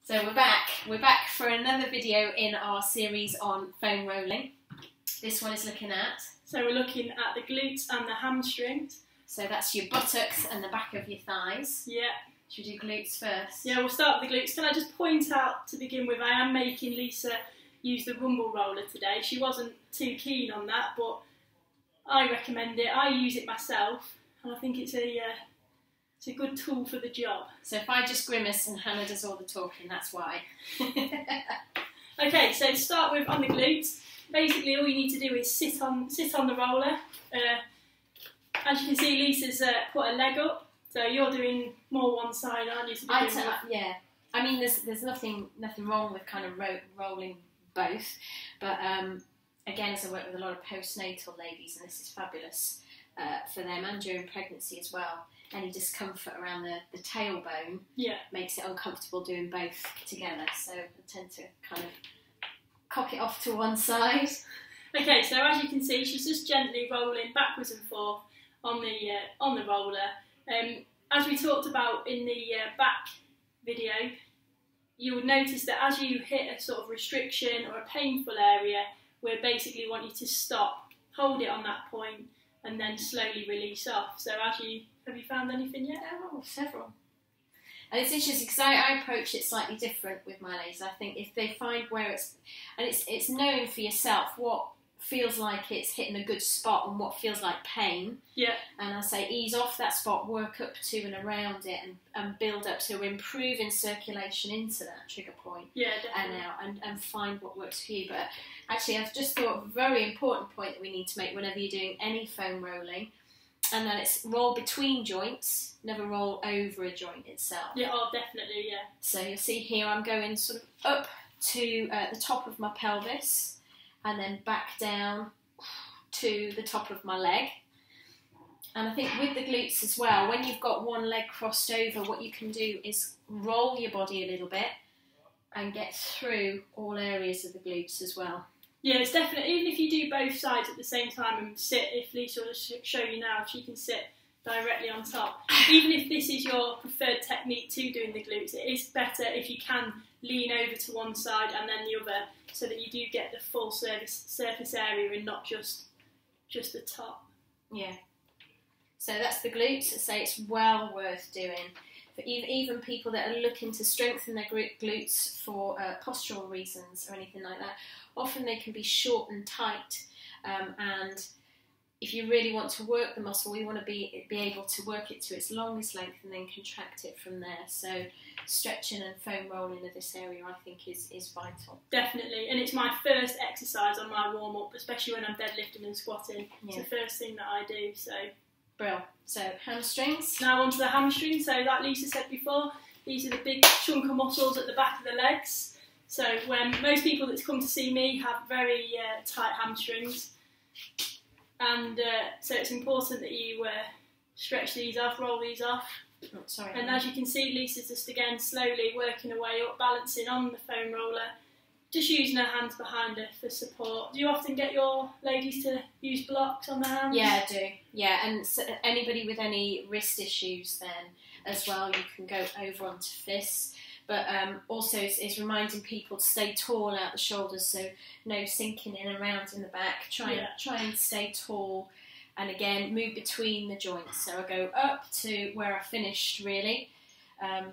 So we're back for another video in our series on foam rolling. This one is looking at... So we're looking at the glutes and the hamstrings. So that's your buttocks and the back of your thighs. Yeah. Should we do glutes first? Yeah, we'll start with the glutes. Can I just point out to begin with, I am making Lisa use the rumble roller today. She wasn't too keen on that, but I recommend it. I use it myself, and I think it's a good tool for the job. So if I just grimace and Hannah does all the talking, that's why. Okay, so to start with on the glutes, basically all you need to do is sit on the roller. As you can see, Lisa's put a leg up, so you're doing more one side, aren't you? Yeah. I mean, there's nothing wrong with kind of rolling both, but again, as I work with a lot of postnatal ladies, and this is fabulous for them and during pregnancy as well. Any discomfort around the tailbone makes it uncomfortable doing both together, so I tend to kind of cock it off to one side. Okay, so as you can see, she's just gently rolling backwards and forth on the roller. As we talked about in the back video, you would notice that as you hit a sort of restriction or a painful area, we basically want you to stop, hold it on that point, and then slowly release off. So have you found anything yet? Oh, several. And it's interesting because I approach it slightly different with my ladies. I think if they find where it's knowing for yourself what feels like it's hitting a good spot and what feels like pain. Yeah. And I say ease off that spot, work up to and around it, and build up. So we're improving circulation into that trigger point. Yeah, definitely. And find what works for you. But actually, I've just thought of a very important point that we need to make whenever you're doing any foam rolling, and that it's roll between joints, never roll over a joint itself. Yeah, oh, definitely, yeah. So you'll see here I'm going sort of up to the top of my pelvis, and then back down to the top of my leg. And I think with the glutes as well, when you've got one leg crossed over, what you can do is roll your body a little bit and get through all areas of the glutes as well. Yeah, it's definitely, even if you do both sides at the same time and sit, if Lisa will show you now, if she can sit directly on top. Even if this is your preferred technique to doing the glutes, it is better if you can lean over to one side and then the other, so that you do get the full surface area and not just the top. Yeah. So that's the glutes. I say it's well worth doing for even people that are looking to strengthen their glutes for postural reasons or anything like that. Often they can be short and tight, and if you really want to work the muscle, we want to be able to work it to its longest length and then contract it from there. So stretching and foam rolling of this area, I think, is vital. Definitely, and it's my first exercise on my warm-up, especially when I'm deadlifting and squatting. Yeah. It's the first thing that I do, so... Brill. So hamstrings. Now onto the hamstrings. So like Lisa said before, these are the big chunk of muscles at the back of the legs. So when most people that come to see me have very tight hamstrings, and so it's important that you stretch these off, roll these off. Oh, sorry. And as you can see, Lisa's just again slowly working her way up, balancing on the foam roller, just using her hands behind her for support. Do you often get your ladies to use blocks on their hands? Yeah, I do. Yeah, and so anybody with any wrist issues then as well, you can go over onto fists. But also it's reminding people to stay tall out the shoulders, so no sinking in and around in the back. Try and stay tall, and again move between the joints. So I go up to where I finished really, at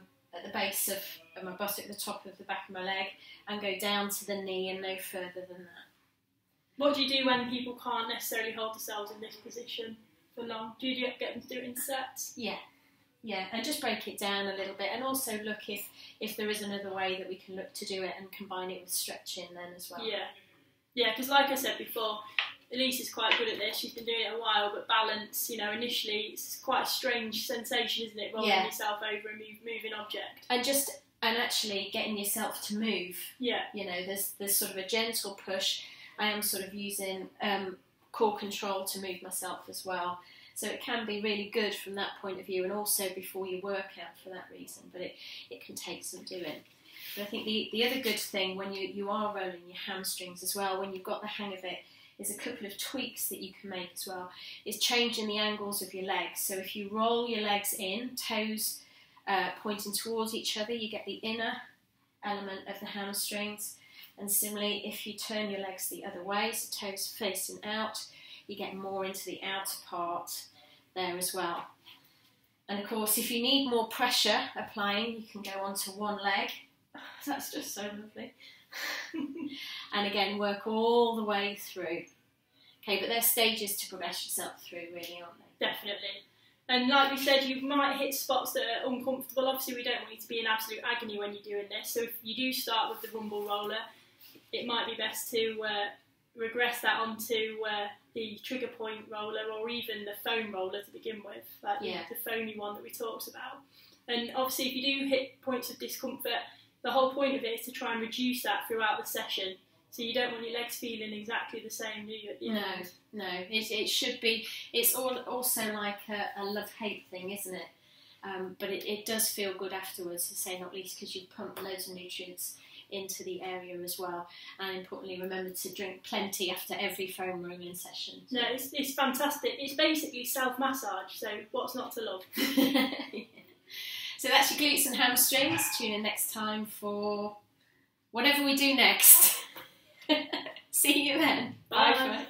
the base of my buttock, the top of the back of my leg, and go down to the knee and no further than that. What do you do when people can't necessarily hold themselves in this position for long? Do you get them to do it in sets? Yeah, and just break it down a little bit, and also look if there is another way that we can look to do it and combine it with stretching then as well. Yeah, because like I said before, Elise is quite good at this. She's been doing it a while, but balance, initially it's quite a strange sensation, isn't it, rolling yourself over a moving object. And actually getting yourself to move. Yeah. There's sort of a gentle push. I am sort of using core control to move myself as well. So it can be really good from that point of view, and also before you work out for that reason, but it can take some doing. But I think the other good thing when you are rolling your hamstrings as well, when you've got the hang of it, is a couple of tweaks that you can make as well, is changing the angles of your legs. So if you roll your legs in, toes pointing towards each other, you get the inner element of the hamstrings. And similarly, if you turn your legs the other way, so toes facing out, you get more into the outer part there as well. And of course, if you need more pressure applying, you can go onto one leg. That's just so lovely. And again, work all the way through. Okay, but they're stages to progress yourself through, really, aren't they? Definitely. And like we said, you might hit spots that are uncomfortable. Obviously, we don't want you to be in absolute agony when you're doing this. So if you do start with the rumble roller, it might be best to regress that onto the trigger point roller, or even the foam roller to begin with, like the foamy one that we talked about. And obviously, if you do hit points of discomfort, the whole point of it is to try and reduce that throughout the session. So you don't want your legs feeling exactly the same, do you? At the end? No. It should be. It's also like a love-hate thing, isn't it? But it does feel good afterwards, to say not least, because you pump loads of nutrients into the area as well. And importantly, remember to drink plenty after every foam rolling session. No, it's fantastic. It's basically self-massage, so what's not to love? So that's your glutes and hamstrings. Tune in next time for whatever we do next. See you then. Bye.